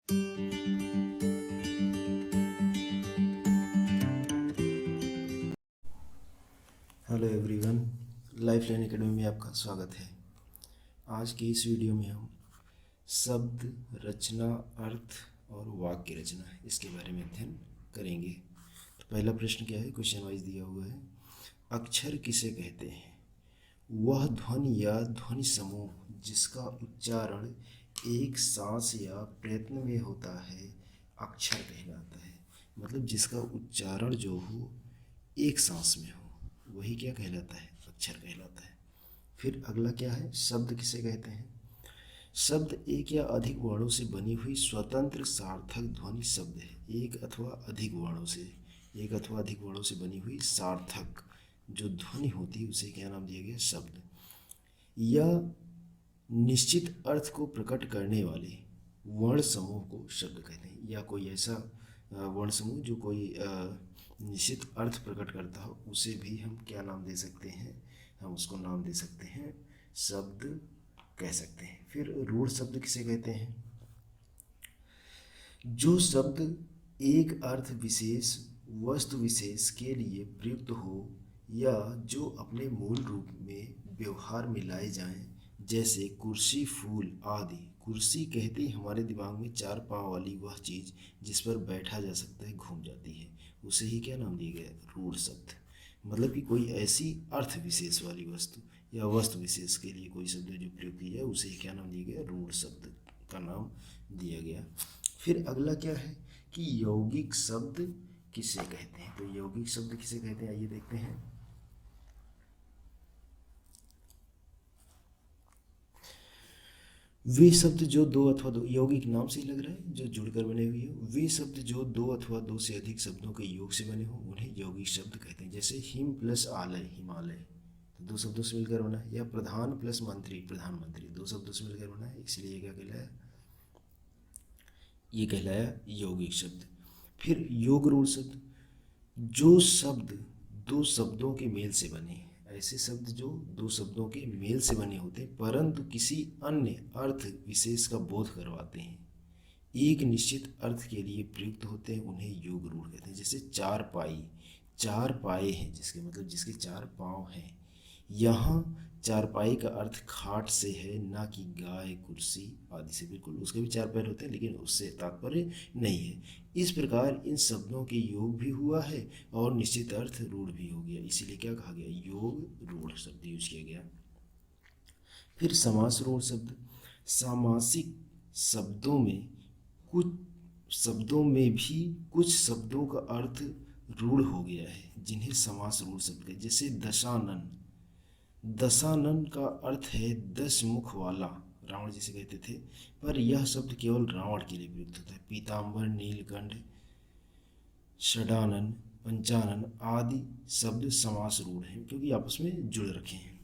Hello everyone, life line academy में आपका स्वागत है। आज की इस वीडियो में हम शब्द रचना, अर्थ और वाक्य रचना इसके बारे में अध्ययन करेंगे। तो पहला प्रश्न क्या है, क्वेश्चन वाइज दिया हुआ है। अक्षर किसे कहते हैं? वह ध्वनि या ध्वनि समूह जिसका उच्चारण एक सांस या प्रयत्न में होता है अक्षर कहलाता है। मतलब जिसका उच्चारण जो हो एक सांस में हो वही क्या कहलाता है? अक्षर कहलाता है। फिर अगला क्या है, शब्द किसे कहते हैं? शब्द एक या अधिक वर्णों से बनी हुई स्वतंत्र सार्थक ध्वनि शब्द है। एक अथवा अधिक वर्णों से बनी हुई सार्थक जो ध्वनि होती है उसे क्या नाम दिया गया? शब्द। यह निश्चित अर्थ को प्रकट करने वाले वर्ण समूह को शब्द कहते हैं। या कोई ऐसा वर्ण समूह जो कोई निश्चित अर्थ प्रकट करता हो उसे भी हम क्या नाम दे सकते हैं? हम उसको नाम दे सकते हैं शब्द कह सकते हैं। फिर रूढ़ शब्द किसे कहते हैं? जो शब्द एक अर्थ विशेष वस्तु विशेष के लिए प्रयुक्त हो या जो अपने मूल रूप में व्यवहार में लाए जाएं, जैसे कुर्सी, फूल आदि। कुर्सी कहते ही हमारे दिमाग में चार पांव वाली वह चीज़ जिस पर बैठा जा सकता है घूम जाती है, उसे ही क्या नाम दिया गया? रूढ़ शब्द। मतलब कि कोई ऐसी अर्थ विशेष वाली वस्तु या वस्तु विशेष के लिए कोई शब्द जो प्रयोग किया जाए उसे ही क्या नाम दिया गया? रूढ़ शब्द का नाम दिया गया। फिर अगला क्या है कि यौगिक शब्द किसे कहते हैं? तो यौगिक शब्द किसे कहते हैं, आइए देखते हैं। वे शब्द जो दो अथवा दो, यौगिक नाम से ही लग रहा है, जो जुड़कर बने हुए हो। वे शब्द जो दो अथवा दो से अधिक शब्दों के योग से बने हो उन्हें यौगिक शब्द कहते हैं। जैसे हिम प्लस आलय, हिमालय, तो दो शब्दों से मिलकर बना है। या प्रधान प्लस मंत्री, प्रधानमंत्री, दो शब्दों से मिलकर बना है, इसलिए ये क्या कहलाया? ये कहलाया यौगिक शब्द। फिर योग रूढ़ शब्द, जो शब्द दो शब्दों के मेल से बने। ऐसे शब्द जो दो शब्दों के मेल से बने होते हैं परंतु किसी अन्य अर्थ विशेष का बोध करवाते हैं, एक निश्चित अर्थ के लिए प्रयुक्त होते हैं, उन्हें योग रूढ़ कहते हैं। जैसे चार पाई, चार पाए हैं जिसके मतलब जिसके चार पाँव हैं। यहाँ चारपाई का अर्थ खाट से है, ना कि गाय, कुर्सी आदि से। बिल्कुल उसके भी चार पैर होते हैं लेकिन उससे तात्पर्य नहीं है। इस प्रकार इन शब्दों के योग भी हुआ है और निश्चित अर्थ रूढ़ भी हो गया, इसीलिए क्या कहा गया? योग रूढ़ शब्द यूज किया गया। फिर समास रूढ़ शब्द, सामासिक शब्दों में भी कुछ शब्दों का अर्थ रूढ़ हो गया है जिन्हें समास रूढ़ शब्द कहते हैं। जैसे दशानन, दशानन का अर्थ है 10 मुख वाला, रावण जिसे कहते थे, पर यह शब्द केवल रावण के लिए प्रयुक्त होता है। पीताम्बर, नीलकंठ, षडानन, पंचानन आदि शब्द समास रूढ़ हैं क्योंकि आपस में जुड़ रखे हैं।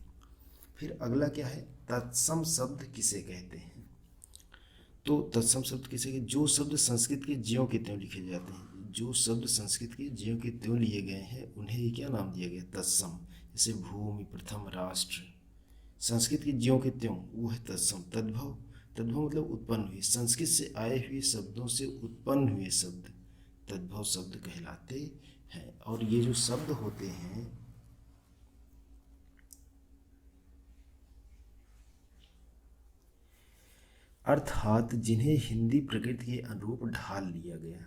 फिर अगला क्या है, तत्सम शब्द किसे कहते हैं? तो तत्सम शब्द किसे कहते हैं? जो शब्द संस्कृत के ज्यों के त्यों लिखे जाते हैं, जो शब्द संस्कृत के ज्यों के त्यों लिए गए हैं उन्हें ही क्या नाम दिया गया? तत्सम। जैसे भूमि, प्रथम, राष्ट्र, संस्कृत के ज्यों के त्यों, वो है तत्सम। तद्भव, तद्भव मतलब उत्पन्न हुए, संस्कृत से आए हुए शब्दों से उत्पन्न हुए शब्द तद्भव शब्द कहलाते हैं। और ये जो शब्द होते हैं अर्थात जिन्हें हिंदी प्रकृति के अनुरूप ढाल लिया गया,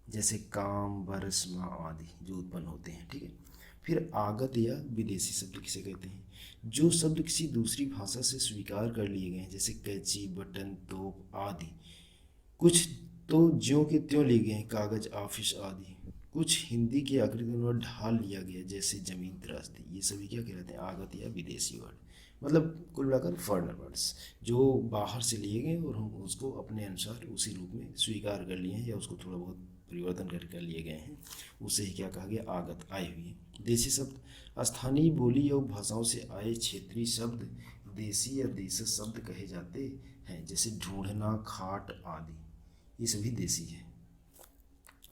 जैसे काम, बरस, माँ आदि जो उत्पन्न होते हैं, ठीक है। फिर आगत या विदेशी शब्द किसे कहते हैं? जो शब्द किसी दूसरी भाषा से स्वीकार कर लिए गए हैं, जैसे कैंची, बटन, तोप आदि। कुछ तो ज्यों के त्यों लिए गए हैं, कागज, ऑफिस आदि। कुछ हिंदी की आकृति में ढाल लिया गया, जैसे जमीन, त्रासदी। ये सभी क्या कहलाते हैं? आगत या विदेशी वर्ड। मतलब कुल मिलाकर फॉरेनर वर्ड्स जो बाहर से लिए गए और हम उसको अपने अनुसार उसी रूप में स्वीकार कर लिए हैं या उसको थोड़ा बहुत परिवर्तन कर लिए गए हैं, उसे ही क्या कहा गया? आगत, आए हुए। देशी शब्द, स्थानीय बोली और भाषाओं से आए क्षेत्रीय शब्द देशी या देशज शब्द कहे जाते हैं। जैसे ढूंढना, खाट आदि, ये सभी देशी है।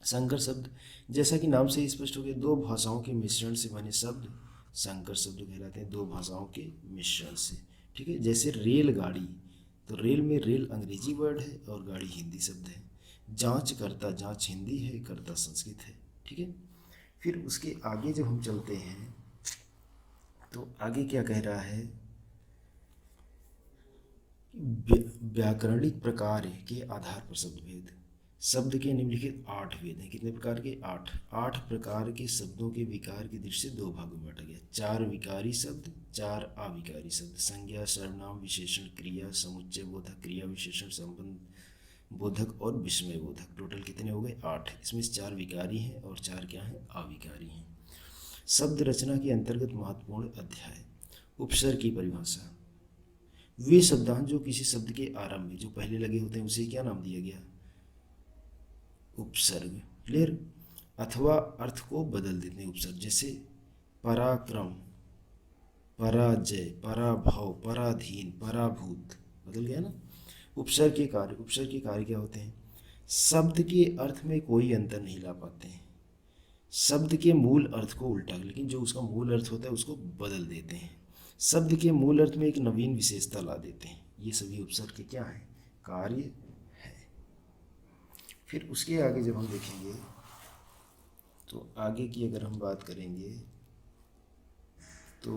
संकर शब्द, जैसा कि नाम से स्पष्ट हो गया, दो भाषाओं के मिश्रण से बने शब्द संकर शब्द कहलाते हैं। दो भाषाओं के मिश्रण से, ठीक है। जैसे रेलगाड़ी, तो रेल में रेल अंग्रेजी वर्ड है और गाड़ी हिंदी शब्द है। जांच करता, जांच हिंदी है, करता संस्कृत है। ठीक है, फिर उसके आगे जब हम चलते हैं तो आगे क्या कह रहा है, व्याकरणिक प्रकार के आधार पर शब्द भेद। शब्द के निम्नलिखित 8 भेद हैं। कितने प्रकार के? 8 प्रकार के शब्दों के विकार की दृष्टि से 2 भागों में बांटा गया। 4 विकारी शब्द, 4 अविकारी शब्द। संज्ञा, सर्वनाम, विशेषण, क्रिया, समुच्चय बोधक, क्रिया विशेषण, संबंध बोधक और विस्मय बोधक। टोटल कितने हो गए? 8। इसमें से 4 विकारी हैं और 4 क्या हैं? अविकारी हैं। शब्द रचना के अंतर्गत महत्वपूर्ण अध्याय। उपसर्ग की परिभाषा। वे शब्दांश जो किसी शब्द के आरंभ में जो पहले लगे होते हैं उसे क्या नाम दिया गया? उपसर्ग। क्लियर? अथवा अर्थ को बदल देते हैं उपसर्ग, जैसे पराक्रम, पराजय, पराभव, पराधीन, पराभूत, बदल गया ना। उपसर्ग के कार्य क्या होते हैं? शब्द के अर्थ में कोई अंतर नहीं ला पाते हैं। शब्द के मूल अर्थ को उल्टा, लेकिन जो उसका मूल अर्थ होता है उसको बदल देते हैं। शब्द के मूल अर्थ में एक नवीन विशेषता ला देते हैं। ये सभी उपसर्ग के क्या है? कार्य है। फिर उसके आगे जब हम देखेंगे तो आगे की अगर हम बात करेंगे तो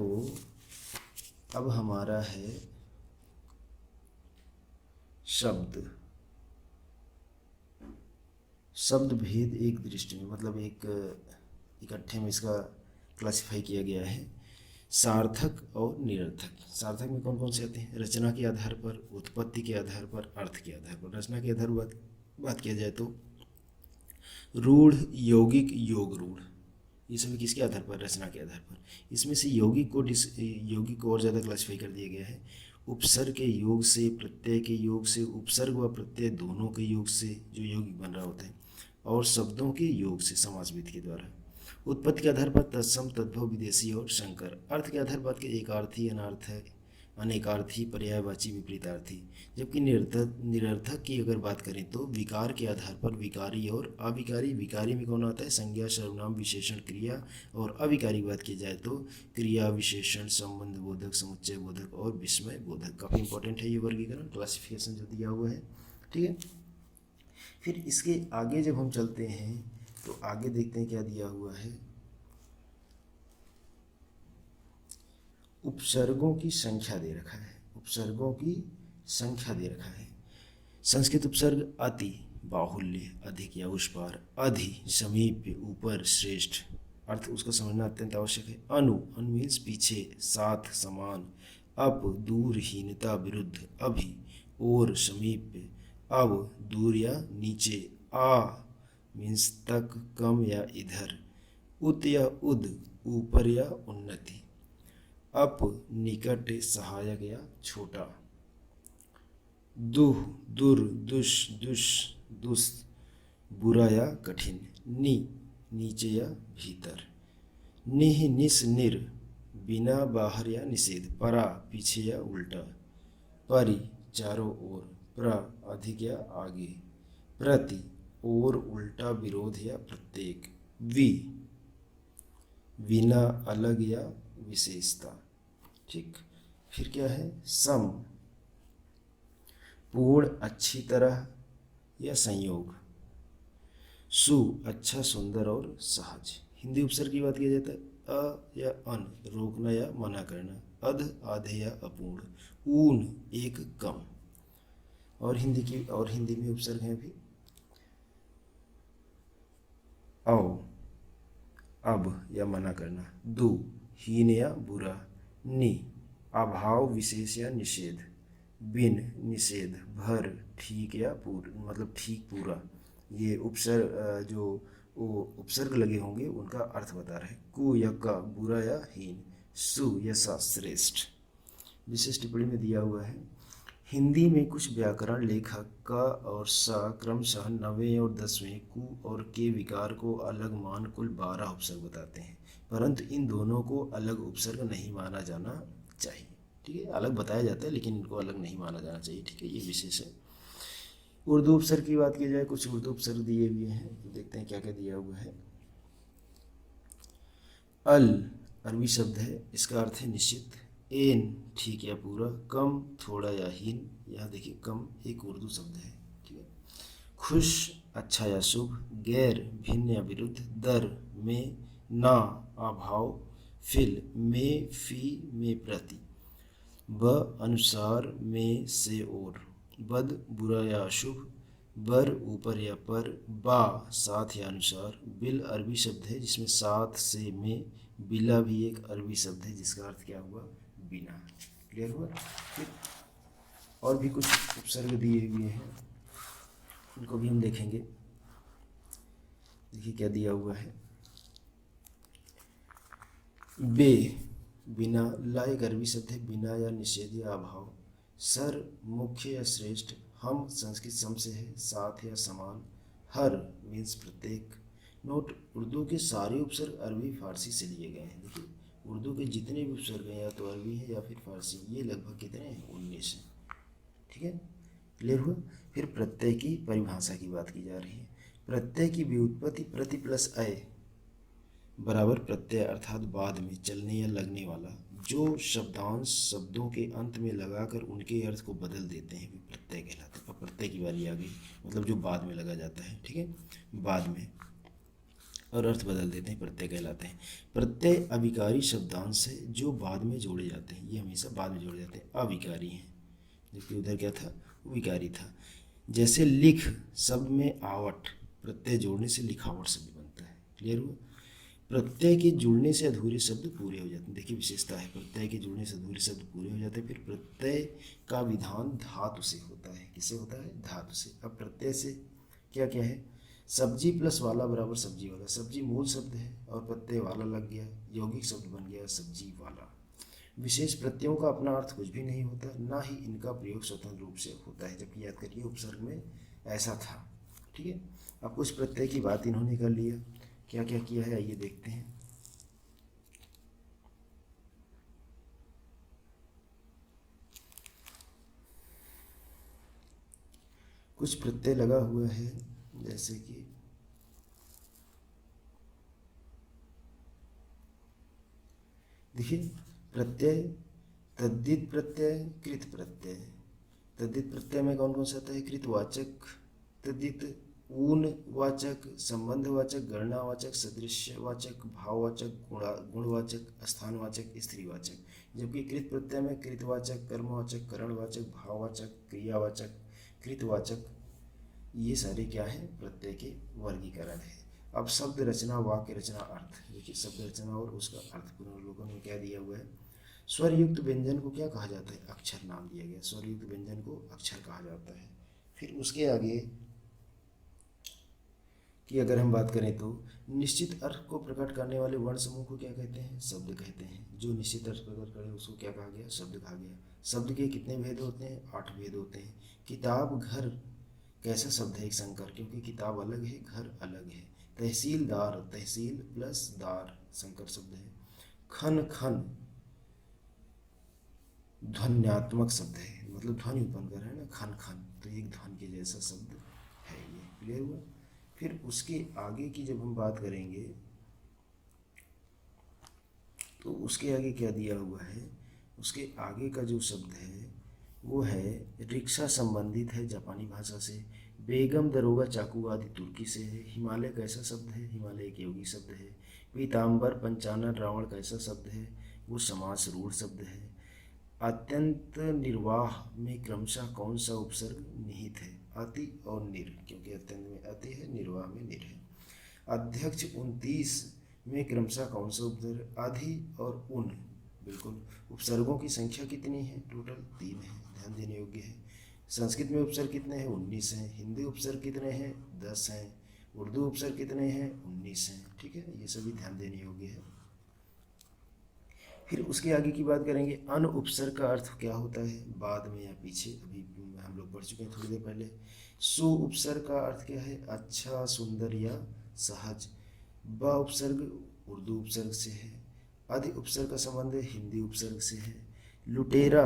अब हमारा है शब्द भेद एक दृष्टि में, मतलब एक इकट्ठे में इसका क्लासिफाई किया गया है। सार्थक और निरर्थक। सार्थक में कौन कौन से आते हैं? रचना के आधार पर, उत्पत्ति के आधार पर, अर्थ के आधार पर। रचना के आधार पर बात किया जाए तो रूढ़, यौगिक, योग रूढ़, ये सभी किसके आधार पर? रचना के आधार पर। इसमें से यौगिक को और ज़्यादा क्लासिफाई कर दिया गया है। उपसर्ग के योग से, प्रत्यय के योग से, उपसर्ग व प्रत्यय दोनों के योग से जो यौगिक बन रहा होता है, और शब्दों के योग से समासविद के द्वारा। उत्पत्ति के आधार पर तत्सम, तद्भव, विदेशी और शंकर। अर्थ के आधार पर एकार्थी, अनार्थक, अनेकार्थी, पर्यायवाची, विपरीतार्थी। जबकि निरर्थक की अगर बात करें तो विकार के आधार पर विकारी और अविकारी। विकारी में कौन आता है? संज्ञा, सर्वनाम, विशेषण, क्रिया। और अविकारी की बात की जाए तो क्रिया, विशेषण, संबंध बोधक, समुच्चय बोधक और विस्मय बोधक। काफ़ी इंपॉर्टेंट है ये वर्गीकरण, क्लासिफिकेशन जो दिया हुआ है। ठीक है, फिर इसके आगे जब हम चलते हैं तो आगे देखते हैं क्या दिया हुआ है। उपसर्गों की संख्या दे रखा है। उपसर्गों की संख्या दे रखा है। संस्कृत उपसर्ग अति, बाहुल्य, अधिक या उस पार। अधि, समीप, ऊपर, श्रेष्ठ। अर्थ उसको समझना अत्यंत आवश्यक है। अनु मीन्स पीछे, साथ, समान। अप, दूर, हीनता, विरुद्ध। अभि, और, समीप। अब, दूर या नीचे। आ मीन्स तक, कम या इधर। उत या उद, ऊपर या उन्नति। अप, निकट, सहायक या छोटा। दुह, दुर, दुष, दुष, दुस्त, बुरा या कठिन। नि, नीचे या भीतर। निह, निस, निर, बिना, बाहर या निषेध। परा, पीछे या उल्टा। परि, चारों ओर। प्र, अधिक या आगे। प्रति, और, उल्टा, विरोध या प्रत्येक। वि, बिना, अलग या विशेषता। ठीक, फिर क्या है? सम, पूर्ण, अच्छी तरह या संयोग। सु, अच्छा, सुंदर और सहज। हिंदी उपसर्ग की बात की जाता है अ या अन, रोकना या मना करना। अध, आधे या अपूर्ण। ऊन, एक, कम। और हिंदी में उपसर्ग है अभी औ, अब या मना करना। दु, हीन या बुरा। नि, अभाव, विशेष या निषेध। बिन, निषेध। भर, ठीक या पूर्ण, मतलब ठीक, पूरा। ये उपसर्ग जो उपसर्ग लगे होंगे उनका अर्थ बता रहे हैं। कु या का, बुरा या हीन। सु या सा, श्रेष्ठ। विशेष टिप्पणी में दिया हुआ है, हिंदी में कुछ व्याकरण लेखक क और स क्रमशः 9वें और 10वें कु और के विकार को अलग मान कुल 12 उपसर्ग बताते हैं, परंतु इन दोनों को अलग उपसर्ग नहीं माना जाना चाहिए। ठीक है, अलग बताया जाता है लेकिन इनको अलग नहीं माना जाना चाहिए। ठीक है, ये विशेष है। उर्दू उपसर्ग की बात की जाए, कुछ उर्दू उपसर्ग दिए हुए हैं, तो देखते हैं क्या क्या दिया हुआ है। अल, अरबी शब्द है, इसका अर्थ है निश्चित, एन ठीक या पूरा, कम थोड़ा या हीन, यहाँ देखिए कम एक उर्दू शब्द है, ठीक है। खुश अच्छा या शुभ, गैर भिन्न या विरुद्ध, दर में, ना अभाव, फिल में, फी में प्रति, ब अनुसार, में से और, बद बुरा या अशुभ, बर ऊपर या पर, बा साथ या अनुसार, बिल अरबी शब्द है जिसमें साथ से में, बिला भी एक अरबी शब्द है जिसका अर्थ क्या हुआ, बिना। क्लियर हुआ। फिर और भी कुछ उपसर्ग दिए हुए हैं, उनको भी हम देखेंगे। देखिए क्या दिया हुआ है, बे बिना, ला एक अरबी शब्द है, बिना या निषेध या अभाव, सर मुख्य या श्रेष्ठ, हम संस्कृत सम से है, साथ या समान, हर मीन्स प्रत्येक। नोट, उर्दू के सारे उपसर्ग अरबी फारसी से लिए गए हैं। देखिए उर्दू के जितने भी उपसर्ग हैं या तो अरबी है या फिर फारसी, ये लगभग कितने हैं, 19 हैं, ठीक है। क्लियर हुआ। फिर प्रत्यय की परिभाषा की बात की जा रही है। प्रत्यय की व्युत्पत्ति प्रति प्लस अय बराबर प्रत्यय अर्थात बाद में चलने या लगने वाला जो शब्दांश शब्दों के अंत में लगाकर उनके अर्थ को बदल देते हैं वे प्रत्यय कहलाते हैं। अब प्रत्यय की बारी आ गई, मतलब जो बाद में लगा जाता है, ठीक है, बाद में और अर्थ बदल देते हैं, प्रत्यय कहलाते हैं। प्रत्यय अविकारी शब्दांश है जो बाद में जोड़े जाते हैं, ये हमेशा बाद में जोड़े जाते हैं, अविकारी हैं, जबकि उधर क्या था, विकारी था। जैसे लिख शब्द में आवट, प्रत्यय जोड़ने से लिखावट शब्द बनता है। क्लियर हुआ। प्रत्यय के जुड़ने से अधूरे शब्द पूरे हो जाते हैं। देखिए विशेषता है, प्रत्यय के जुड़ने से अधूरे शब्द पूरे हो जाते हैं। फिर प्रत्यय का विधान धातु से होता है, किससे होता है, धातु से। अब प्रत्यय से क्या क्या है, सब्जी प्लस वाला बराबर सब्जी वाला, सब्जी मूल शब्द है और प्रत्यय वाला लग गया, यौगिक शब्द बन गया सब्जी वाला। विशेष प्रत्ययों का अपना अर्थ कुछ भी नहीं होता, ना ही इनका प्रयोग स्वतंत्र रूप से होता है, जबकि याद करिए उपसर्ग में ऐसा था, ठीक है। अब कुछ प्रत्यय की बात इन्होंने कर लिया, क्या क्या किया है आइए देखते हैं। कुछ प्रत्यय लगा हुआ है, जैसे कि देखिए प्रत्यय, तद्धित प्रत्यय, कृत प्रत्यय। तद्धित प्रत्यय में कौन कौन सा आता है, कृतवाचक, तद्धित, ऊनवाचक, संबंधवाचक, गणनावाचक, सदृश्यवाचक, भाववाचक, गुणवाचक, स्थानवाचक, स्त्रीवाचक। जबकि कृत प्रत्यय में कृतवाचक, कर्मवाचक, करणवाचक, भाववाचक, क्रियावाचक, कृतवाचक, ये सारे क्या हैं, प्रत्यय के वर्गीकरण है। अब शब्द रचना, वाक्य रचना, अर्थ। देखिए शब्द रचना और उसका अर्थ पुनर्लोकन में क्या दिया हुआ है। स्वर युक्त व्यंजन को क्या कहा जाता है, अक्षर नाम दिया गया, स्वर युक्त व्यंजन को अक्षर कहा जाता है। फिर उसके आगे की अगर हम बात करें तो निश्चित अर्थ को प्रकट करने वाले वर्ण समूह को क्या कहते हैं, शब्द कहते हैं। जो निश्चित अर्थ प्रकट करे उसको क्या कहा गया, शब्द कहा गया। शब्द के कितने भेद होते हैं, 8 भेद होते हैं। किताब घर कैसा शब्द है, एक संकर, क्योंकि किताब अलग है, घर अलग है। तहसीलदार, तहसील प्लस दार संकर शब्द है। खन खन ध्वन्यात्मक शब्द है, मतलब ध्वनि उत्पन्न कर रहा है ना, खन खन, तो एक ध्वनि के जैसा शब्द है ये। क्लियर हुआ। फिर उसके आगे की जब हम बात करेंगे तो उसके आगे क्या दिया हुआ है, उसके आगे का जो शब्द है वो है रिक्शा, संबंधित है जापानी भाषा से। बेगम, दरोगा, चाकू आदि तुर्की से है। हिमालय कैसा शब्द है, हिमालय एक यौगिक शब्द है। पीताम्बर, पंचानन, रावण कैसा शब्द है, वो समास रूढ़ शब्द है। अत्यंत निर्वाह में क्रमशः कौन सा उपसर्ग निहित है, अति और निर, क्योंकि अत्यंत में अति है, निर्वाह में निर है। अध्यक्ष 29 में क्रमशः कौन सा उपसर्ग, अधि और उन। बिल्कुल। उपसर्गों की संख्या कितनी है, टोटल 3 है, ध्यान देने योग्य है। संस्कृत में उपसर्ग कितने हैं, 19 हैं। हिंदी उपसर्ग कितने हैं, 10 हैं। उर्दू उपसर्ग कितने हैं, 19 हैं, ठीक है, ये सभी ध्यान देने योग्य है। फिर उसके आगे की बात करेंगे, अन उपसर्ग का अर्थ क्या होता है, बाद में या पीछे, अभी हम लोग पढ़ चुके हैं थोड़ी देर पहले। सु उपसर्ग का अर्थ क्या है, अच्छा, सुंदर या सहज। ब उपसर्ग उर्दू उपसर्ग से है। अधि उपसर्ग का संबंध हिंदी उपसर्ग से है। लुटेरा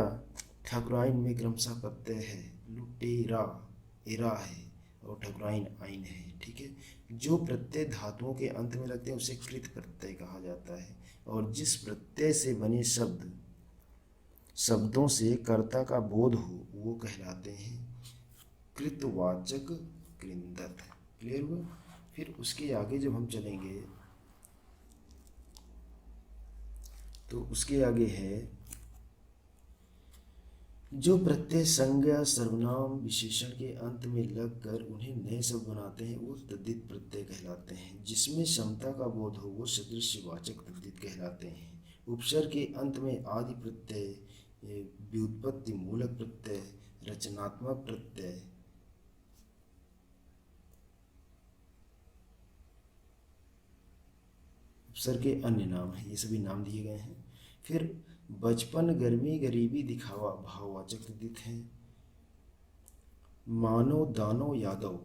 ठकुराइन में क्रमशः प्रत्यय है, लुटेरा एरा है और ठकुराइन आइन है, ठीक है। जो प्रत्यय धातुओं के अंत में लगते हैं उसे कृत प्रत्यय कहा जाता है। और जिस प्रत्यय से बने शब्द शब्दों से कर्ता का बोध हो वो कहलाते हैं कृतवाचक कृंदक। क्लियर हुआ। फिर उसके आगे जब हम चलेंगे तो उसके आगे है जो प्रत्यय संज्ञा सर्वनाम विशेषण के अंत में लगकर उन्हें नए शब्द बनाते हैं वो तद्धित प्रत्यय कहलाते हैं। जिसमें क्षमता का बोध हो वो सदृशवाचक तद्धित कहलाते हैं। उपसर्ग के अंत में आदि प्रत्यय, व्युत्पत्ति मूलक प्रत्यय, रचनात्मक प्रत्यय, उपसर्ग के अन्य नाम हैं, ये सभी नाम दिए गए हैं। फिर बचपन, गर्मी, गरीबी, दिखावा भाववाचक तद्धित हैं। मानव, दानव, यादव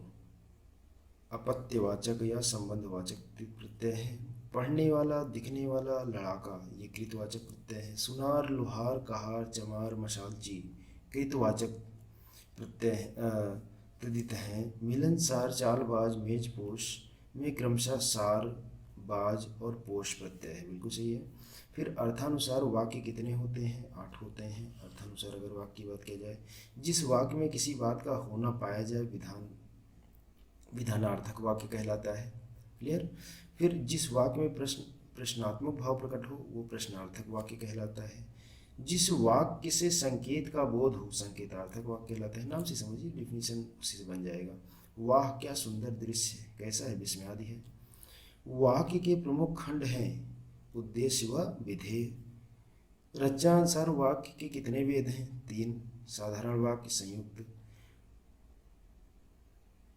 अपत्यवाचक या संबंधवाचक प्रत्यय है। पढ़ने वाला, दिखने वाला, लड़ाका ये कृतवाचक प्रत्यय है। सुनार, लुहार, कहार, चमार, मशालची कृतवाचक प्रत्यय तद्धित हैं। मिलनसार, चालबाज, मेजपोश में क्रमशः सार, बाज और पोष प्रत्यय है। बिल्कुल सही है। फिर अर्थानुसार वाक्य कितने होते हैं? 8 होते हैं। अर्थानुसार अगर वाक्य की बात की जाए, जिस वाक्य में किसी बात का होना पाया जाए विधानार्थक वाक्य कहलाता है। क्लियर। फिर जिस वाक्य में प्रश्नात्मक भाव प्रकट हो वो प्रश्नार्थक वाक्य कहलाता है। जिस वाक्य से संकेत का बोध हो संकेतार्थक वाक्य कहलाता है। नाम से समझिए, डिफिनीशन उसी से बन जाएगा। वाह क्या सुंदर दृश्य है, कैसा है, विस्मयादि है। वाक्य के प्रमुख खंड हैं उद्देश्य व विधेय। रचनानुसार वाक्य के कितने भेद हैं? 3। साधारण वाक्य, संयुक्त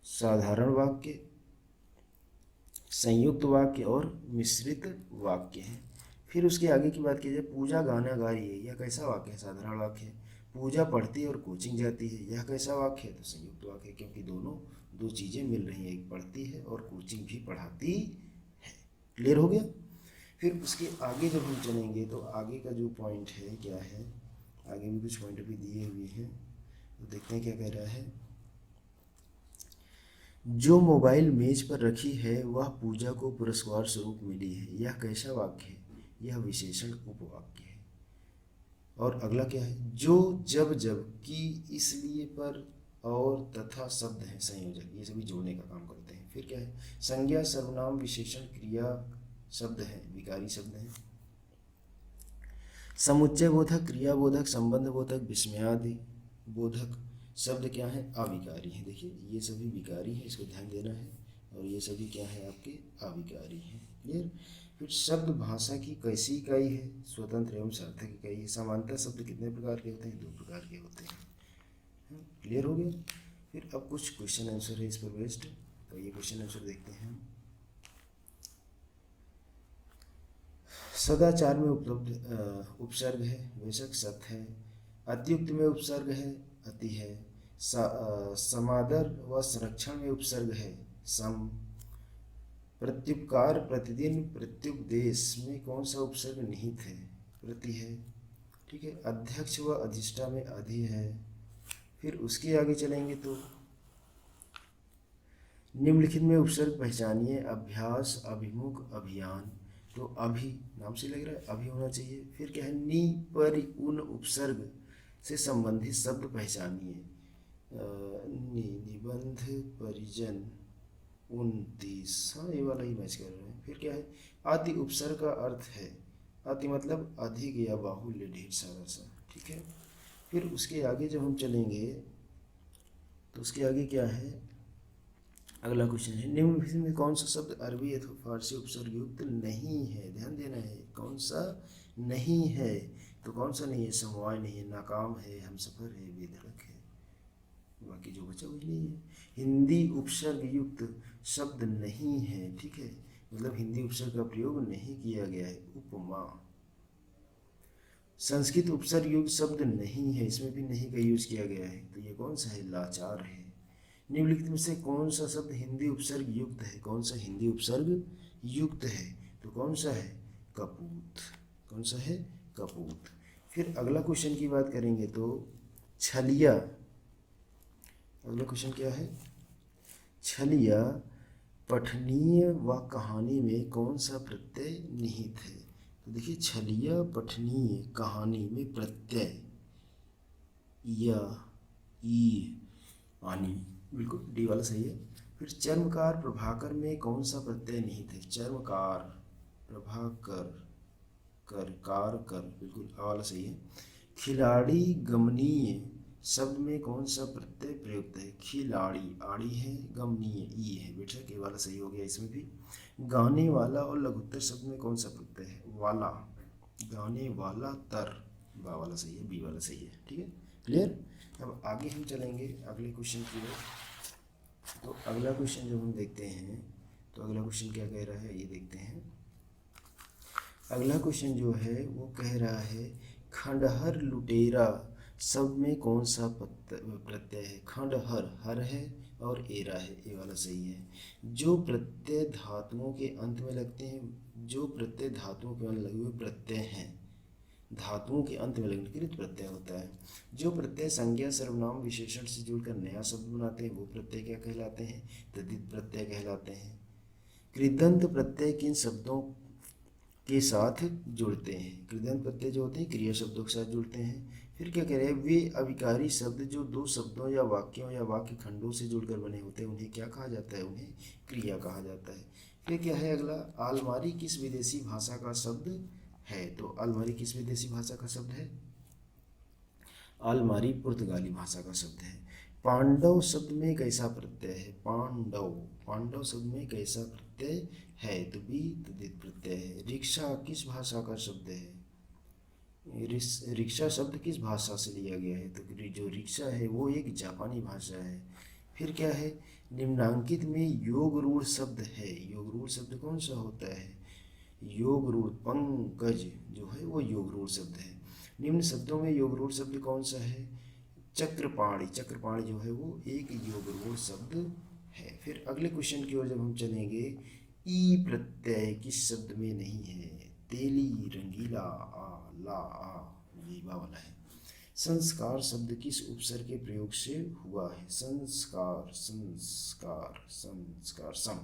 साधारण वाक्य, संयुक्त वाक्य और मिश्रित वाक्य है। फिर उसके आगे की बात की जाए, पूजा गाना गा रही है, यह कैसा वाक्य है? साधारण वाक्य है। पूजा पढ़ती और कोचिंग जाती है, यह कैसा वाक्य है? तो संयुक्त वाक्य है, क्योंकि दोनों दो चीज़ें मिल रही हैं, एक पढ़ती है और कोचिंग भी पढ़ाती है। क्लियर हो गया। फिर उसके आगे जब हम चलेंगे तो आगे का जो पॉइंट है क्या है, आगे भी कुछ पॉइंट भी दिए हुए हैं, तो देखते हैं क्या कह रहा है। जो मोबाइल मेज पर रखी है वह पूजा को पुरस्कार स्वरूप मिली है, यह कैसा वाक्य है? यह विशेषण उपवाक्य है। और अगला क्या है? जो, जब, जब, की, इसलिए, पर, और, तथा शब्द हैं संयोजक, ये सभी जोड़ने का काम करते हैं। फिर क्या है? संज्ञा, सर्वनाम, विशेषण, क्रिया शब्द हैं, विकारी शब्द हैं। समुच्चय बोधक, क्रिया बोधक, संबंध बोधक, विस्मयादि बोधक शब्द क्या है? अविकारी हैं। देखिए ये सभी विकारी हैं, इसको ध्यान देना है। और ये सभी क्या है? आपके अविकारी हैं। क्लियर। फिर शब्द भाषा की कैसी इकाई है? स्वतंत्र एवं सार्थक इकाई है। सामान्यतः शब्द कितने प्रकार के होते हैं? 2 प्रकार के होते हैं। क्लियर हो गया। फिर अब कुछ क्वेश्चन आंसर है इस पर बेस्ड, तो ये क्वेश्चन आंसर देखते हैं। सदाचार में उपलब्ध उपसर्ग है, बेशक सत है। अत्युक्त में उपसर्ग है, अति है। समादर व संरक्षण में उपसर्ग है, सम। प्रत्युपकार, प्रतिदिन, प्रत्युपदेश में कौन सा उपसर्ग निहित है? प्रति है। ठीक है। अध्यक्ष व अधिष्ठा में अधि है। फिर उसके आगे चलेंगे तो निम्नलिखित में उपसर्ग पहचानिए। अभ्यास, अभिमुख, अभियान, तो अभी नाम से लग रहा है, अभी होना चाहिए। फिर क्या है? नि, परि, उन उपसर्ग से संबंधित शब्द पहचानिए। निबंध, परिजन, 29, हाँ ये वाला ही मैच कर रहे हैं। फिर क्या है? अति उपसर्ग का अर्थ है, अति मतलब अधिक या बाहुल्य, ढेर सारा सा। ठीक है। फिर उसके आगे जब हम चलेंगे तो उसके आगे क्या है? अगला क्वेश्चन है, निम्नलिखित में कौन सा शब्द अरबी अथवा फारसी उपसर्ग युक्त नहीं है? ध्यान देना है, कौन सा नहीं है? तो कौन सा नहीं है? समवाय नहीं है, नाकाम है, हमसफर है, बेधड़क है, बाकी जो बचा वही नहीं है। हिंदी उपसर्ग युक्त शब्द नहीं है। ठीक है, मतलब हिंदी उपसर्ग का प्रयोग नहीं किया गया है। उपमा। संस्कृत उपसर्ग युक्त शब्द नहीं है, इसमें भी नहीं का यूज किया गया है, तो ये कौन सा है? लाचार है। निम्नलिखित में से कौन सा शब्द हिंदी उपसर्ग युक्त है? कौन सा हिंदी उपसर्ग युक्त है? तो कौन सा है? कपूत। कौन सा है? कपूत। फिर अगला क्वेश्चन की बात करेंगे तो छलिया। अगला क्वेश्चन क्या है? छलिया पठनीय व कहानी में कौन सा प्रत्यय निहित है? तो देखिए छलिया पठनीय कहानी में प्रत्यय या ई आनी, बिल्कुल डी वाला सही है। फिर चर्मकार प्रभाकर में कौन सा प्रत्यय निहित है? चर्मकार प्रभाकर कर कार कर, बिल्कुल आ वाला सही है। खिलाड़ी गमनीय शब्द में कौन सा प्रत्यय प्रयुक्त है? खिलाड़ी आड़ी है, गमनीय ई है, बेटा के वाला सही हो गया इसमें भी। गाने वाला और लघुत्तर शब्द में कौन सा प्रत्यय है? वाला, गाने वाला तर, बा वाला सही है, बी वाला सही है, ठीक है, क्लियर। अब आगे हम चलेंगे अगले क्वेश्चन की ओर। तो अगला क्वेश्चन जब हम देखते हैं तो अगला क्वेश्चन क्या कह रहा है ये देखते हैं। अगला क्वेश्चन जो है वो कह रहा है खंडहर लुटेरा शब्द में कौन सा प्रत्यय है? खंडहर हर है और एरा है, ए वाला सही है। जो प्रत्यय धातुओं के अंत में लगते हैं, जो प्रत्यय धातुओं के अंत लगे हुए प्रत्यय हैं, धातुओं के अंत में लगने कृत प्रत्यय होता है। जो प्रत्यय संज्ञा सर्वनाम विशेषण से जुड़कर नया शब्द बनाते हैं वो प्रत्यय क्या कहलाते हैं? तद्धित प्रत्यय कहलाते हैं। कृदंत प्रत्यय किन शब्दों के साथ जुड़ते हैं? कृदंत प्रत्यय जो होते हैं क्रिया शब्दों के साथ जुड़ते हैं। फिर क्या कह रहे हैं? वे अविकारी शब्द जो दो शब्दों या वाक्यों या वाक्य खंडों से जुड़कर बने होते हैं उन्हें क्या कहा जाता है? उन्हें क्रिया कहा जाता है। फिर क्या है अगला? आलमारी किस विदेशी भाषा का शब्द है? तो अलमारी किस विदेशी भाषा का शब्द है? अलमारी पुर्तगाली भाषा का शब्द है। पांडव शब्द में कैसा प्रत्यय है? पांडव, पांडव शब्द में कैसा प्रत्यय है? तो बी तद्धित प्रत्यय है। रिक्शा किस भाषा का शब्द है? रिक्शा शब्द किस भाषा से लिया गया है? तो जो रिक्शा है वो एक जापानी भाषा है। फिर क्या है? निम्नांकित में योग रूढ़ शब्द है, योग रूढ़ शब्द कौन सा होता है? योग रूढ़, पंकज जो है वो योग रूढ़ शब्द है। निम्न शब्दों में योग रूढ़ शब्द कौन सा है? चक्रपाणी, चक्रपाणी जो है वो एक योग रूढ़ शब्द है। फिर अगले क्वेश्चन की ओर जब हम चलेंगे, ई प्रत्यय किस शब्द में नहीं है? तेली, रंगीला, आ, ला, आ, ये बा वाला है। संस्कार शब्द किस उपसर्ग के प्रयोग से हुआ है? संस्कार, संस्कार, संस्कार, सम,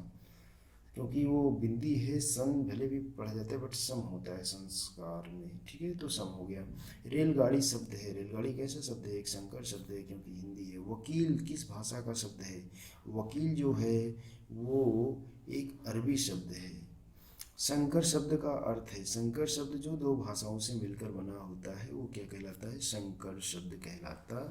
क्योंकि वो बिंदी है, सन भले भी पढ़ा जाता है बट सम होता है संस्कार में, ठीक है, तो सम हो गया। रेलगाड़ी शब्द है, रेलगाड़ी कैसा शब्द है? एक संकर शब्द है क्योंकि हिंदी है। वकील किस भाषा का शब्द है? वकील जो है वो एक अरबी शब्द है। संकर शब्द का अर्थ है, संकर शब्द जो दो भाषाओं से मिलकर बना होता है वो क्या कहलाता है? संकर शब्द कहलाता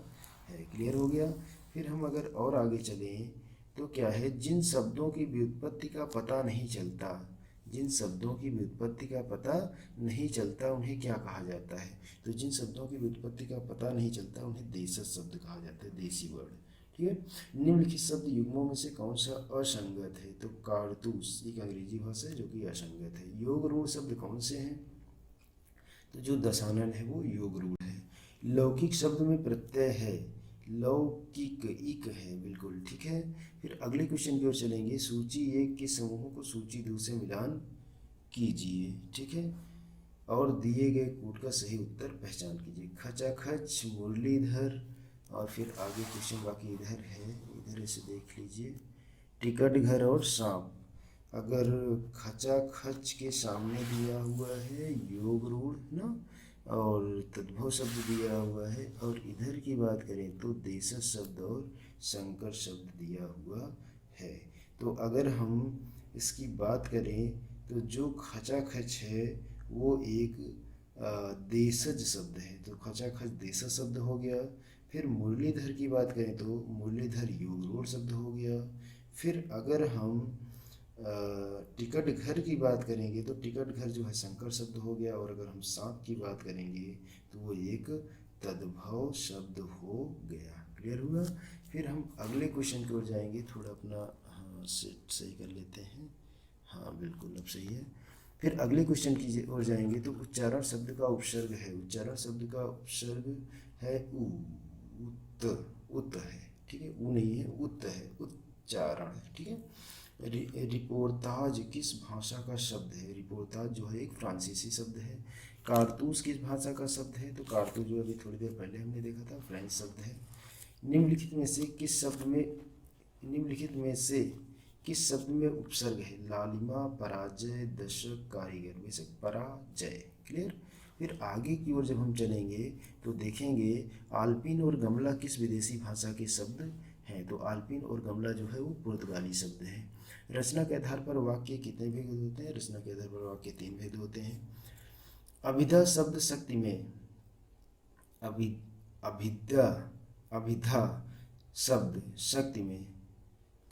है, क्लियर हो गया। फिर हम अगर और आगे चलें तो क्या है? जिन शब्दों की व्युत्पत्ति का पता नहीं चलता, जिन शब्दों की व्युत्पत्ति का पता नहीं चलता उन्हें क्या कहा जाता है? तो जिन शब्दों की व्युत्पत्ति का पता नहीं चलता उन्हें देशज शब्द कहा जाता है, देसी वर्ड, ठीक है। निम्नलिखित शब्द युग्मों में से कौन सा असंगत है? तो कारतूस एक अंग्रेजी भाषा है जो कि असंगत है। योग रूढ़ शब्द कौन से हैं? तो जो दशानन है वो योग रूढ़ है। लौकिक शब्द में प्रत्यय है, लौकिक, इक है, बिल्कुल ठीक है। फिर अगले क्वेश्चन की ओर चलेंगे। सूची एक के समूहों को सूची दो से मिलान कीजिए, ठीक है, और दिए गए कूट का सही उत्तर पहचान कीजिए। खचाखच, मुरलीधर, और फिर आगे क्वेश्चन बाकी इधर है, इधर से देख लीजिए। टिकट घर और सांप, अगर खचाखच के सामने दिया हुआ है योग रूढ़ ना, और तद्भव शब्द दिया हुआ है, और इधर की बात करें तो देशज शब्द और संकर शब्द दिया हुआ है। तो अगर हम इसकी बात करें तो जो खचाखच है वो एक देशज शब्द है, तो खचाखच देशज शब्द हो गया। फिर मुरलीधर की बात करें तो मुरलीधर योग रूढ़ शब्द हो गया। फिर अगर हम टिकट घर की बात करेंगे तो टिकट घर जो है संकर शब्द हो गया, और अगर हम सांप की बात करेंगे तो वो एक तद्भव शब्द हो गया, क्लियर हुआ। फिर हम अगले क्वेश्चन की ओर जाएंगे, थोड़ा अपना सेट सही कर लेते हैं, हाँ बिल्कुल अब सही है। फिर अगले क्वेश्चन की ओर जाएंगे तो उच्चारण शब्द का उपसर्ग है, उच्चारण शब्द का उपसर्ग है उ, उत, उत है, ठीक है, उ नहीं है, उत है, उच्चारण है, ठीक है। रिपोर्ताज किस भाषा का शब्द है? रिपोर्ताज जो है एक फ्रांसीसी शब्द है। कारतूस किस भाषा का शब्द है? तो कारतूस जो अभी थोड़ी देर पहले हमने देखा था फ्रेंच शब्द है। निम्नलिखित में से किस शब्द में उपसर्ग है? लालिमा, पराजय, दशक, कारीगर में से पराजय। क्लियर। फिर आगे की ओर जब हम चलेंगे तो देखेंगे आल्पिन और गमला किस विदेशी भाषा के शब्द हैं? तो आल्पिन और गमला जो है वो पुर्तगाली शब्द है। रचना के आधार पर वाक्य कितने भेद होते हैं? रचना के आधार पर वाक्य 3 भेद होते हैं। अभिधा शब्द शक्ति में अभिधा अभिधा शब्द शक्ति में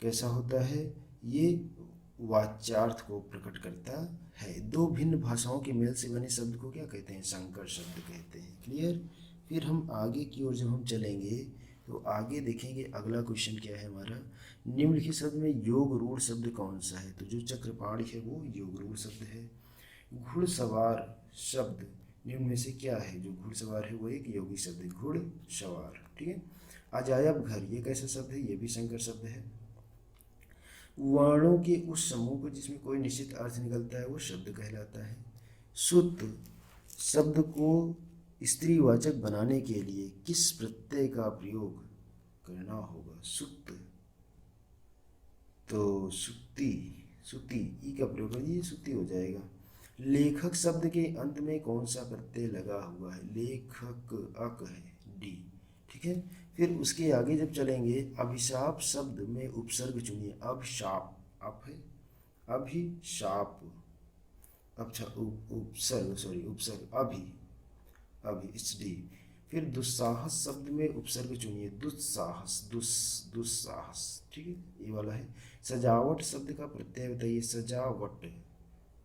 कैसा होता है? ये वाच्यार्थ को प्रकट करता है। दो भिन्न भाषाओं के मेल से बने शब्द को क्या कहते हैं? संकर शब्द कहते हैं। क्लियर। फिर हम आगे की ओर जब हम चलेंगे तो आगे देखेंगे अगला क्वेश्चन क्या है हमारा। निम्नलिखित शब्द में योग रूढ़ शब्द कौन सा है? तो जो चक्रपाणी है वो योग रूढ़ शब्द है। घुड़सवार शब्द निम्न में से क्या है? जो घुड़सवार है वो एक योगी शब्द है, घुड़सवार। ठीक है। अजायब घर ये कैसा शब्द है? ये भी संकर शब्द है। वर्णों के उस समूह को जिसमें कोई निश्चित अर्थ निकलता है वो शब्द कहलाता है। सुत शब्द को स्त्रीवाचक बनाने के लिए किस प्रत्यय का प्रयोग करना होगा? सुत, तो सुक्ति, सुति ई का प्रयोग करिए, सुति हो जाएगा। लेखक शब्द के अंत में कौन सा प्रत्यय लगा हुआ है? लेखक अक है, डी। ठीक है। फिर उसके आगे जब चलेंगे अभिशाप शब्द में उपसर्ग चुनिए। अभिशाप, अप है, अभिशाप, अच्छा उपसर्ग, सॉरी उपसर्ग, अभी इट्स डी। फिर दुस्साहस शब्द में उपसर्ग चुनिए। दुस्साहस, दुस्साहस। ठीक है, ये वाला है। सजावट शब्द का प्रत्यय बताइए। सजावट,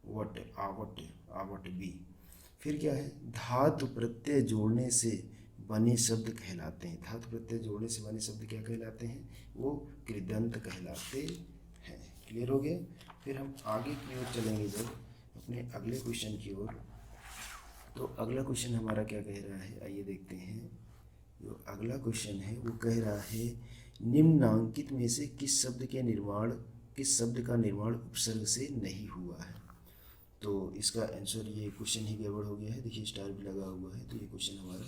वट, आवट, आवट, बी। फिर क्या है? धातु प्रत्यय जोड़ने से बने शब्द कहलाते हैं। धातु प्रत्यय जोड़ने से बने शब्द क्या कहलाते हैं? वो कृदंत कहलाते हैं। क्लियर हो गया। फिर हम आगे की ओर चलेंगे जब अपने अगले क्वेश्चन की ओर, तो अगला क्वेश्चन हमारा क्या कह रहा है, आइए देखते हैं। जो अगला क्वेश्चन है वो कह रहा है निम्नांकित में से किस शब्द का निर्माण उपसर्ग से नहीं हुआ है? तो इसका आंसर, ये क्वेश्चन ही गड़बड़ हो गया है। देखिए स्टार भी लगा हुआ है, तो ये क्वेश्चन हमारा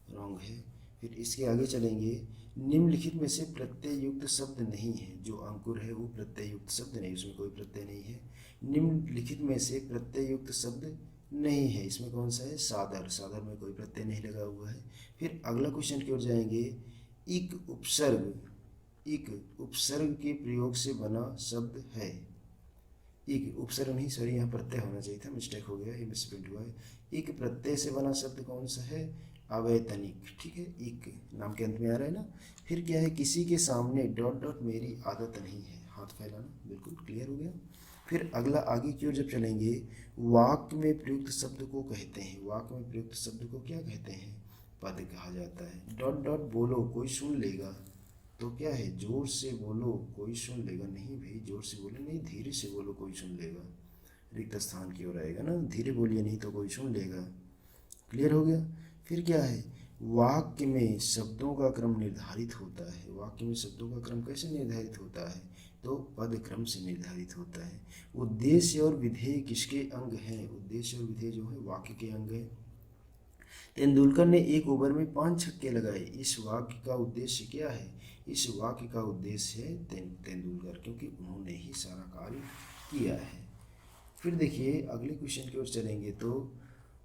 रॉन्ग है। फिर इसके आगे चलेंगे। निम्नलिखित में से प्रत्यय युक्त शब्द नहीं है। जो अंकुर है वो प्रत्यय युक्त शब्द नहीं, उसमें कोई प्रत्यय नहीं है। निम्नलिखित में से प्रत्यय युक्त शब्द नहीं है, इसमें कौन सा है? सादर, सादर में कोई प्रत्यय नहीं लगा हुआ है। फिर अगला क्वेश्चन की ओर जाएंगे। इक उपसर्ग के प्रयोग से बना शब्द है। एक उपसर्ग नहीं, सॉरी यहाँ प्रत्यय होना चाहिए था, मिस्टेक हो गया, ये मिसप्रिंट हुआ है। एक प्रत्यय से बना शब्द कौन सा है? अवैतनिक। ठीक है, एक नाम के अंत में आ रहा है ना। फिर क्या है? किसी के सामने डॉट डॉट मेरी आदत नहीं है, हाथ फैलाना। बिल्कुल क्लियर हो गया। फिर अगला आगे की ओर जब चलेंगे, वाक्य में प्रयुक्त शब्द को कहते हैं। वाक्य में प्रयुक्त शब्द को क्या कहते हैं? पद कहा जाता है। डॉट डॉट बोलो कोई सुन लेगा, तो क्या है? जोर से बोलो कोई सुन लेगा। नहीं भाई, जोर से बोलो नहीं, धीरे से बोलो कोई सुन लेगा। रिक्त स्थान की ओर आएगा ना, धीरे बोलिए नहीं तो कोई सुन लेगा। क्लियर हो गया। फिर क्या है? वाक्य में शब्दों का क्रम निर्धारित होता है। वाक्य में शब्दों का क्रम कैसे निर्धारित होता है? तो पद क्रम से निर्धारित होता है। उद्देश्य और विधेय किसके अंग हैं? उद्देश्य और विधेय जो है वाक्य के अंग है। तेंदुलकर ने एक ओवर में 5 छक्के लगाए, इस वाक्य का उद्देश्य क्या है? इस वाक्य का उद्देश्य है तेंदुलकर, क्योंकि उन्होंने ही सारा कार्य किया है। फिर देखिए अगले क्वेश्चन की ओर चलेंगे, तो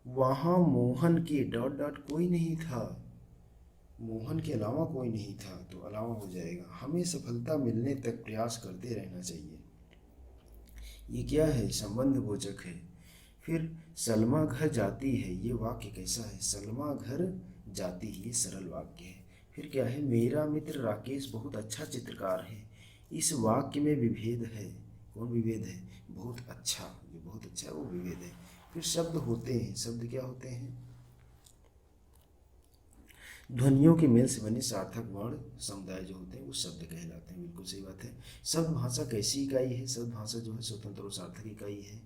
वहाँ मोहन के डॉट डॉट कोई नहीं था। मोहन के अलावा कोई नहीं था, तो अलावा हो जाएगा। हमें सफलता मिलने तक प्रयास करते रहना चाहिए। ये क्या है? संबंध बोचक है। फिर सलमा घर जाती है, ये वाक्य कैसा है? सलमा घर जाती है, ये सरल वाक्य है। फिर क्या है? मेरा मित्र राकेश बहुत अच्छा चित्रकार है, इस वाक्य में विभेद है। कौन विभेद है? बहुत अच्छा, जो बहुत अच्छा है वो विभेद है। फिर शब्द होते हैं। शब्द क्या होते हैं? ध्वनियों के मेल से बने सार्थक वर्ण समुदाय जो होते हैं वो शब्द कहलाते हैं। बिल्कुल सही बात है। शब्द भाषा कैसी इकाई है? शब्द भाषा जो है स्वतंत्र और सार्थक इकाई है।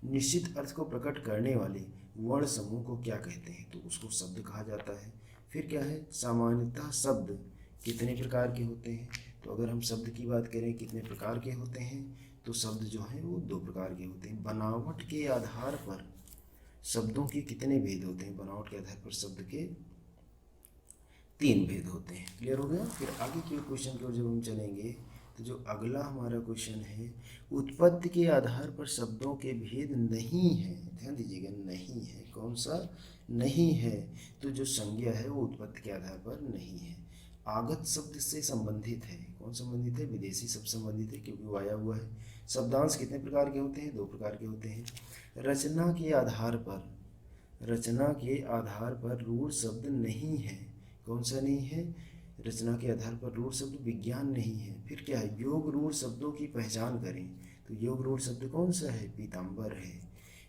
निश्चित अर्थ को प्रकट करने वाले वर्ण समूह को क्या कहते हैं? तो उसको शब्द कहा जाता है। फिर क्या है? सामान्यतः शब्द कितने प्रकार के होते हैं? तो अगर हम शब्द की बात करें कितने प्रकार के होते हैं, तो शब्द जो हैं वो 2 प्रकार के होते हैं। बनावट के आधार पर शब्दों के कितने भेद होते हैं? बनावट के आधार पर शब्द के 3 भेद होते हैं। क्लियर हो गया। फिर आगे के क्वेश्चन की ओर जब हम चलेंगे तो जो अगला हमारा क्वेश्चन है, उत्पत्ति के आधार पर शब्दों के भेद नहीं है। ध्यान दीजिएगा, नहीं है। कौन सा नहीं है? तो जो संज्ञा है वो उत्पत्ति के आधार पर नहीं है। आगत शब्द से संबंधित है। कौन संबंधित है? विदेशी शब्द संबंधित है, क्योंकि वो आया हुआ है। शब्दांश कितने प्रकार के होते हैं? 2 प्रकार के होते हैं। रचना के आधार पर रूढ़ शब्द नहीं है। कौन सा नहीं है? रचना के आधार पर रूढ़ शब्द विज्ञान नहीं है। फिर क्या है? योग रूढ़ शब्दों की पहचान करें। तो योग रूढ़ शब्द कौन सा है? पीताम्बर है।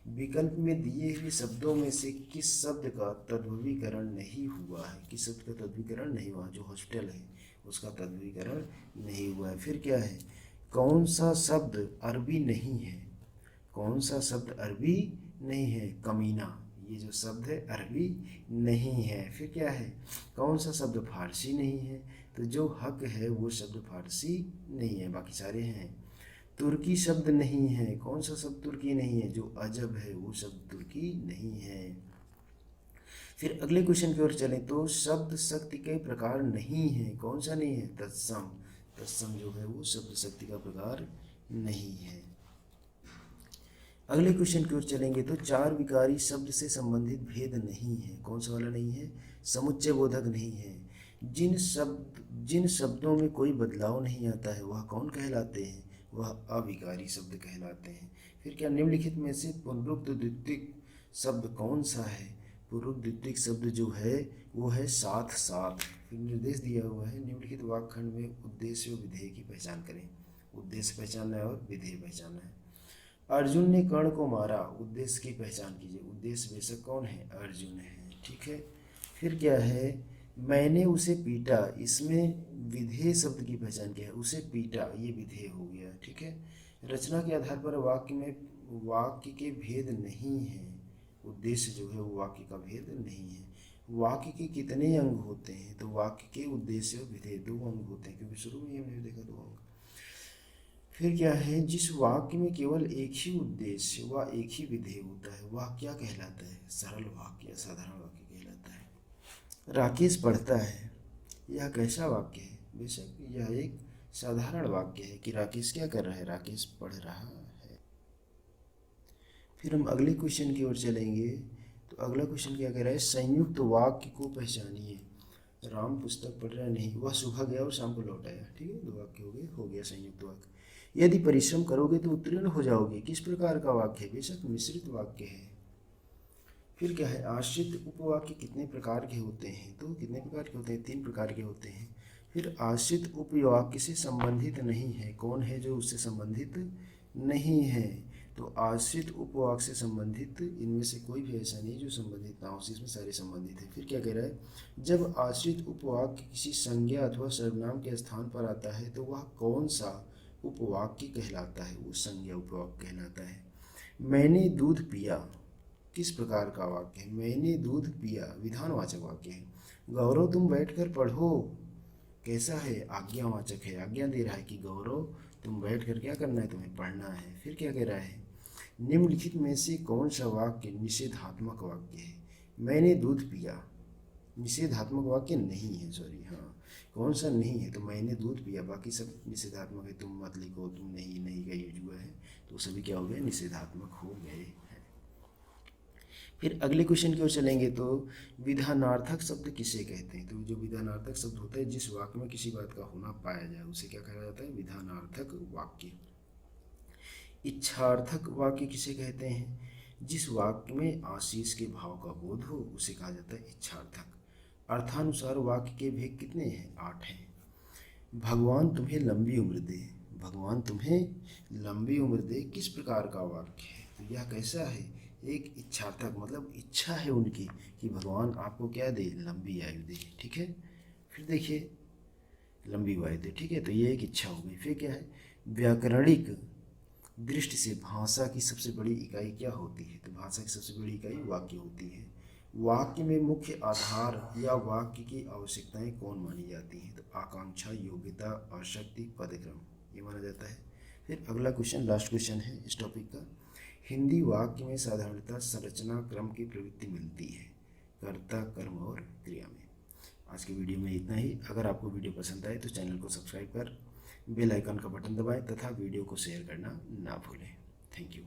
विकल्प में दिए हुए शब्दों में से किस शब्द का तद्भवीकरण नहीं हुआ है? किस शब्द का तद्भवीकरण नहीं हुआ? जो हॉस्पिटल है उसका तद्भवीकरण नहीं हुआ है। फिर क्या है? कौन सा शब्द अरबी नहीं है? कौन सा शब्द अरबी नहीं है? कमीना, ये जो शब्द है अरबी नहीं है। फिर क्या है? कौन सा शब्द फारसी नहीं है? तो जो हक है वो शब्द फारसी नहीं है, बाकी सारे हैं। तुर्की शब्द नहीं है। कौन सा शब्द तुर्की नहीं है? जो अजब है वो शब्द तुर्की नहीं है। फिर अगले क्वेश्चन की ओर चलें तो शब्द शक्ति के प्रकार नहीं है। कौन सा नहीं है? तत्सम। तत्सम जो है वो शब्द शक्ति का प्रकार नहीं है। अगले क्वेश्चन की ओर चलेंगे तो 4 विकारी शब्द से संबंधित भेद नहीं है। कौन सा वाला नहीं है? समुच्चय बोधक नहीं है। जिन शब्दों में कोई बदलाव नहीं आता है वह कौन कहलाते हैं? वह अविकारी शब्द कहलाते हैं। फिर क्या निम्नलिखित में से पुनरुक्त द्वितीयक शब्द कौन सा है? पुनरुक्त द्वितीयक शब्द जो है वो है साथ साथ। फिर निर्देश दिया हुआ है, निम्नलिखित वाक्यखंड में उद्देश्य और विधेय की पहचान करें। उद्देश्य पहचानना है और विधेय पहचानना है। अर्जुन ने कर्ण को मारा, उद्देश्य की पहचान कीजिए। उद्देश्य बेशक कौन है? अर्जुन है। ठीक है। फिर क्या है? मैंने उसे पीटा, इसमें विधेय शब्द की पहचान क्या है? उसे पीटा, ये विधेय हो गया। ठीक है। रचना के आधार पर वाक्य के भेद नहीं है। उद्देश्य जो है वो वाक्य का भेद नहीं है। वाक्य के कितने अंग होते हैं? तो वाक्य के उद्देश्य और विधेय 2 अंग होते हैं, क्योंकि शुरू में हमने देखा 2 अंग। फिर क्या है? जिस वाक्य में केवल एक ही उद्देश्य व एक ही विधेय होता है वह क्या कहलाता है? सरल वाक्य या साधारण वाक्य कहलाता है। राकेश पढ़ता है, यह कैसा वाक्य है? बेशक यह एक साधारण वाक्य है कि राकेश क्या कर रहा है? राकेश पढ़ रहा है। फिर हम अगले क्वेश्चन की ओर चलेंगे तो अगला क्वेश्चन क्या कह रहा है? संयुक्त वाक्य को पहचानिए। राम पुस्तक पढ़ रहा नहीं, वह सुबह गया और शाम को लौट आया। ठीक है, 2 वाक्य हो गया संयुक्त वाक्य। यदि परिश्रम करोगे तो उत्तीर्ण हो जाओगे, किस प्रकार का वाक्य है? बेशक मिश्रित वाक्य है। फिर क्या है? आश्रित उपवाक्य कितने प्रकार के होते हैं? तो कितने प्रकार के होते हैं? 3 प्रकार के होते हैं। फिर आश्रित उपवाक्य से संबंधित नहीं है। कौन है जो उससे संबंधित नहीं है? तो आश्रित उपवाक्य से संबंधित इनमें से कोई भी ऐसा नहीं जो संबंधित ना हो, इसमें सारे संबंधित है। फिर क्या कह रहा है? जब आश्रित उपवाक्य किसी संज्ञा अथवा सर्वनाम के स्थान पर आता है तो वह कौन सा उपवाक्य कहलाता है? वो संज्ञा उपवाक्य कहलाता है। मैंने दूध पिया, किस प्रकार का वाक्य है? मैंने दूध पिया विधानवाचक वाक्य है। गौरव तुम बैठकर पढ़ो, कैसा है? आज्ञावाचक है। आज्ञा दे रहा है कि गौरव तुम बैठकर क्या करना है? तुम्हें पढ़ना है। फिर क्या कह रहा है? निम्नलिखित में से कौन सा वाक्य निषेधात्मक वाक्य है? मैंने दूध पिया निषेधात्मक वाक्य नहीं है, सॉरी, हाँ, कौन सा नहीं है? तो मैंने दूध पिया, बाकी सब निषेधात्मक है। तुम मत लिखो, तुम नहीं का यूज हुआ है, तो सभी क्या हो गए? निषेधात्मक हो गए हैं। फिर अगले क्वेश्चन की ओर चलेंगे तो विधानार्थक शब्द किसे कहते हैं? तो जो विधानार्थक शब्द होता है जिस वाक्य में किसी बात का होना पाया जाए उसे क्या कहा जाता है? विधानार्थक वाक्य। इच्छार्थक वाक्य किसे कहते हैं? जिस वाक्य में आशीष के भाव का बोध हो उसे कहा जाता है इच्छार्थक। अर्थानुसार वाक्य के भेद कितने हैं? 8 हैं। भगवान तुम्हें लंबी उम्र दे, भगवान तुम्हें लंबी उम्र दे किस प्रकार का वाक्य है? तो यह कैसा है? एक इच्छार्थक, मतलब इच्छा है उनकी कि भगवान आपको क्या दे? लंबी आयु दे। ठीक है। फिर देखिए, लंबी आयु दे। ठीक है, तो ये एक इच्छा हो गई। फिर क्या है? व्याकरणिक दृष्टि से भाषा की सबसे बड़ी इकाई क्या होती है? तो भाषा की सबसे बड़ी इकाई वाक्य होती है। वाक्य में मुख्य आधार या वाक्य की आवश्यकताएं कौन मानी जाती हैं? तो आकांक्षा, योग्यता, आसक्ति, पदक्रम, ये माना जाता है। फिर अगला क्वेश्चन, लास्ट क्वेश्चन है इस टॉपिक का। हिंदी वाक्य में साधारणतः संरचना क्रम की प्रवृत्ति मिलती है कर्ता, कर्म और क्रिया में। आज की वीडियो में इतना ही। अगर आपको वीडियो पसंद आए तो चैनल को सब्सक्राइब कर बेल आइकन का बटन दबाएं तथा वीडियो को शेयर करना ना भूलें। Thank you.